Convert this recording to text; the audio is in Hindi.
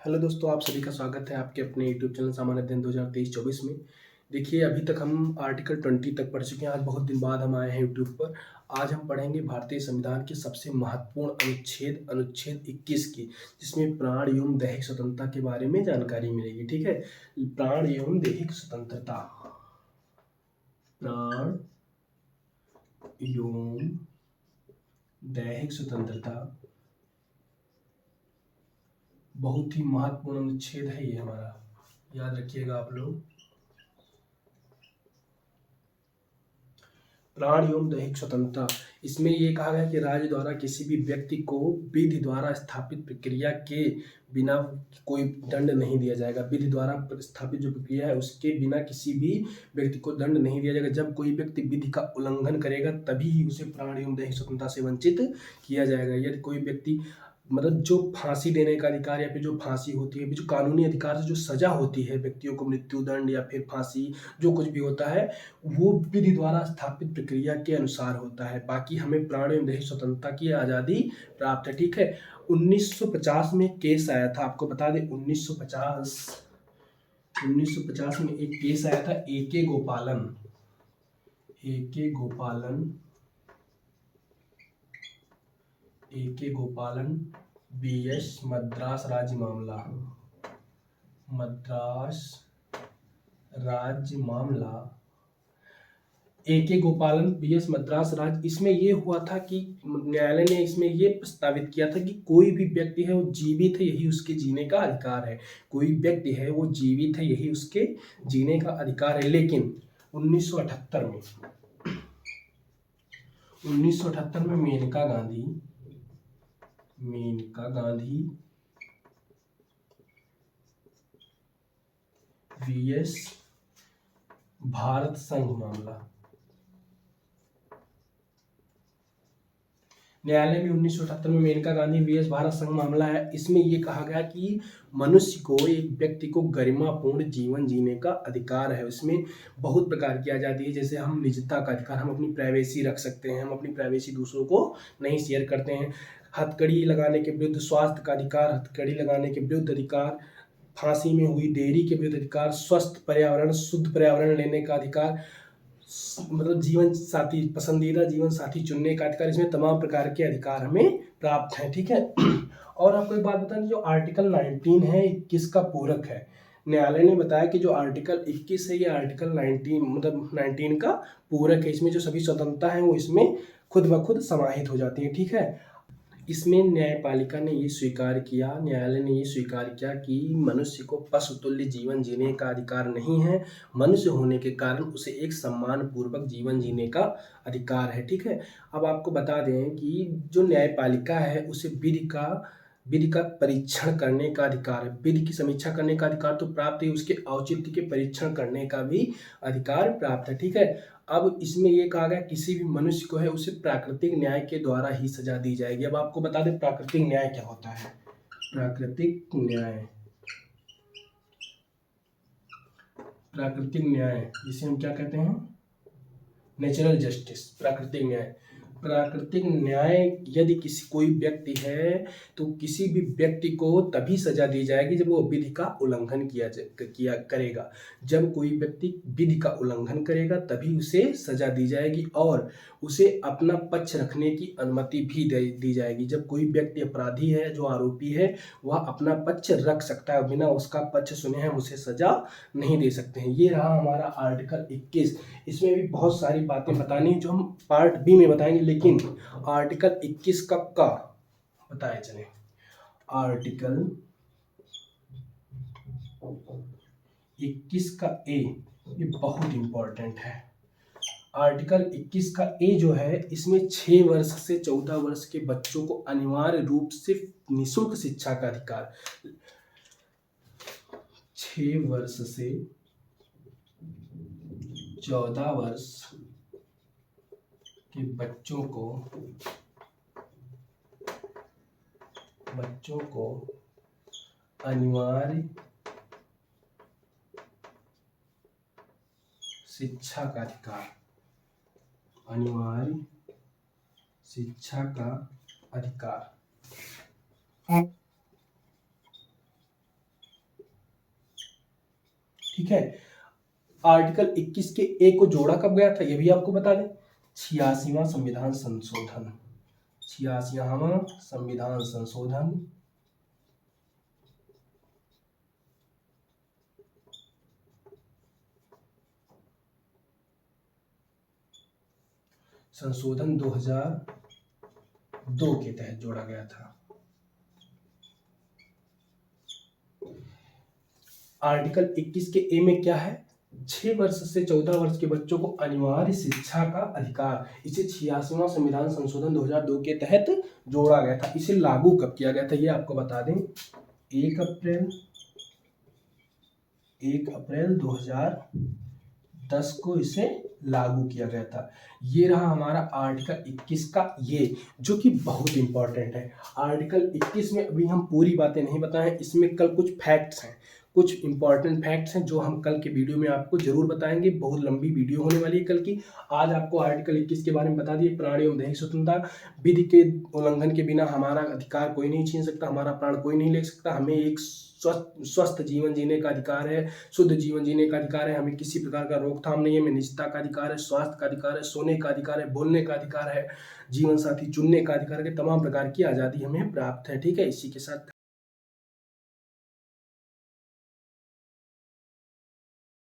हेलो दोस्तों, आप सभी का स्वागत है आपके अपने यूट्यूब चैनल सामान्य अध्ययन 2023-24 में। देखिए, अभी तक हम आर्टिकल 20 तक पढ़ चुके हैं। आज बहुत दिन बाद हम आए हैं यूट्यूब पर। आज हम पढ़ेंगे भारतीय संविधान के सबसे महत्वपूर्ण अनुच्छेद अनुच्छेद 21 की, जिसमें प्राण एवं दैहिक स्वतंत्रता के बारे में जानकारी मिलेगी। ठीक है, प्राण एवं दैहिक स्वतंत्रता, प्राण एवं दैहिक स्वतंत्रता बहुत ही महत्वपूर्ण अनुच्छेद है ये हमारा, याद रखिएगा आप लोग। प्राण एवं दैहिक स्वतंत्रता, इसमें ये कहा गया कि राज्य द्वारा किसी भी व्यक्ति को विधि द्वारा स्थापित प्रक्रिया के बिना कोई दंड नहीं दिया जाएगा। विधि द्वारा स्थापित जो प्रक्रिया है उसके बिना किसी भी व्यक्ति को दंड नहीं दिया जाएगा। जब कोई व्यक्ति विधि का उल्लंघन करेगा तभी ही उसे प्राण एवं दैहिक स्वतंत्रता से वंचित किया जाएगा। यदि कोई व्यक्ति मतलब जो फांसी देने का अधिकार या फिर जो फांसी होती है, जो कानूनी अधिकार से जो सजा होती है व्यक्तियों को, मृत्यु दंड या फिर फांसी, जो कुछ भी होता है वो विधि द्वारा स्थापित प्रक्रिया के अनुसार होता है। बाकी हमें प्राण एवं दैहिक स्वतंत्रता की आज़ादी प्राप्त है। ठीक है, 1950 में केस आया था, आपको बता दें 1950 में एक केस आया था। ए के गोपालन बीएस मद्रास राज्य मामला ए के गोपालन बीएस मद्रास राज्य। इसमें ये हुआ था कि न्यायालय ने इसमें ये प्रस्तावित किया था कि कोई भी व्यक्ति है वो जीवित है, यही उसके जीने का अधिकार है। कोई व्यक्ति है वो जीवित है, यही उसके जीने का अधिकार है। लेकिन 1978 में मेनका गांधी वीएस भारत संघ मामला, न्यायालय में 1978 में मेनका गांधी वीएस भारत संघ मामला है। इसमें यह कहा गया कि मनुष्य को, एक व्यक्ति को गरिमापूर्ण जीवन जीने का अधिकार है। इसमें बहुत प्रकार की आज़ादी है, जैसे हम निजता का अधिकार, हम अपनी प्राइवेसी रख सकते हैं, हम अपनी प्राइवेसी दूसरों को नहीं शेयर करते हैं। हथकड़ी लगाने के विरुद्ध स्वास्थ्य का अधिकार, हथकड़ी लगाने के विरुद्ध अधिकार, फांसी में हुई देरी के विरुद्ध अधिकार, स्वस्थ पर्यावरण, शुद्ध पर्यावरण लेने का अधिकार, मतलब जीवन साथी, पसंदीदा जीवन साथी चुनने का अधिकार। इसमें तमाम प्रकार के अधिकार हमें प्राप्त हैं। ठीक है, और आपको एक बात बताएं, जो आर्टिकल 19 है 21 का पूरक है। न्यायालय ने बताया कि जो आर्टिकल 21 है ये आर्टिकल 19 मतलब 19 का पूरक है। इसमें जो सभी स्वतंत्रता है वो इसमें खुद ब खुद समाहित हो जाती है। ठीक है, इसमें न्यायपालिका ने ये स्वीकार किया, न्यायालय ने ये स्वीकार किया कि मनुष्य को पशुतुल्य जीवन जीने का अधिकार नहीं है। मनुष्य होने के कारण उसे एक सम्मान पूर्वक जीवन जीने का अधिकार है। ठीक है, अब आपको बता दें कि जो न्यायपालिका है उसे विधि का परीक्षण करने का अधिकार है। विधि की समीक्षा करने का अधिकार तो प्राप्त है, उसके औचित्य के परीक्षण करने का भी अधिकार प्राप्त है। ठीक है, अब इसमें यह कहा गया किसी भी मनुष्य को है उसे प्राकृतिक न्याय के द्वारा ही सजा दी जाएगी। अब आपको बता दें प्राकृतिक न्याय क्या होता है। प्राकृतिक न्याय जिसे हम क्या कहते हैं, नेचुरल जस्टिस। प्राकृतिक न्याय यदि कोई व्यक्ति है तो किसी भी व्यक्ति को तभी सजा दी जाएगी जब वो विधि का उल्लंघन किया करेगा। जब कोई व्यक्ति विधि का उल्लंघन करेगा तभी उसे सजा दी जाएगी और उसे अपना पक्ष रखने की अनुमति भी दी जाएगी। जब कोई व्यक्ति अपराधी है, जो आरोपी है, वह अपना पक्ष रख सकता है, बिना उसका पक्ष सुने हम उसे सजा नहीं दे सकते हैं। ये रहा हमारा आर्टिकल 21। इसमें भी बहुत सारी बातें बतानी जो हम पार्ट बी में बताएंगे, लेकिन आर्टिकल 21 का बताए चले। आर्टिकल 21 का ए, ये बहुत इंपॉर्टेंट है। आर्टिकल 21 का ए जो है, इसमें 6 वर्ष से 14 वर्ष के बच्चों को अनिवार्य रूप से निःशुल्क शिक्षा का अधिकार। 6 वर्ष से 14 वर्ष के बच्चों को अनिवार्य शिक्षा का अधिकार, अनिवार्य शिक्षा का अधिकार। ठीक है। आर्टिकल 21 के ए को जोड़ा कब गया था, ये भी आपको बता दें। 86वां संविधान संशोधन, 86वां संविधान संशोधन संशोधन 2002 के तहत जोड़ा गया था। आर्टिकल 21 के ए में क्या है, 6 वर्ष से 14 वर्ष के बच्चों को अनिवार्य शिक्षा का अधिकार, इसे 86वां संविधान संशोधन 2002 के तहत जोड़ा गया था। इसे लागू कब किया गया था, ये आपको बता दें। 1 अप्रैल 2010 को इसे लागू किया गया था। ये रहा हमारा आर्टिकल 21 का ये, जो कि बहुत इंपॉर्टेंट है। आर्टिकल 21 में अभी हम पूरी बातें नहीं बताएं, इसमें कल कुछ फैक्ट्स हैं, कुछ इंपॉर्टेंट फैक्ट्स हैं जो हम कल के वीडियो में आपको जरूर बताएंगे। बहुत लंबी वीडियो होने वाली है कल की। आज आपको आर्टिकल 21 के बारे में बता दिए। प्राण एवं दैहिक स्वतंत्रता, विधि के उल्लंघन के बिना हमारा अधिकार कोई नहीं छीन सकता, हमारा प्राण कोई नहीं ले सकता। हमें एक स्वस्थ जीवन जीने का अधिकार है, शुद्ध जीवन जीने का अधिकार है। हमें किसी प्रकार का रोकथाम नहीं है। हमें निजता का अधिकार है, स्वास्थ्य का अधिकार है, सोने का अधिकार है, बोलने का अधिकार है, जीवन साथी चुनने का अधिकार है। तमाम प्रकार की आज़ादी हमें प्राप्त है। ठीक है, इसी के साथ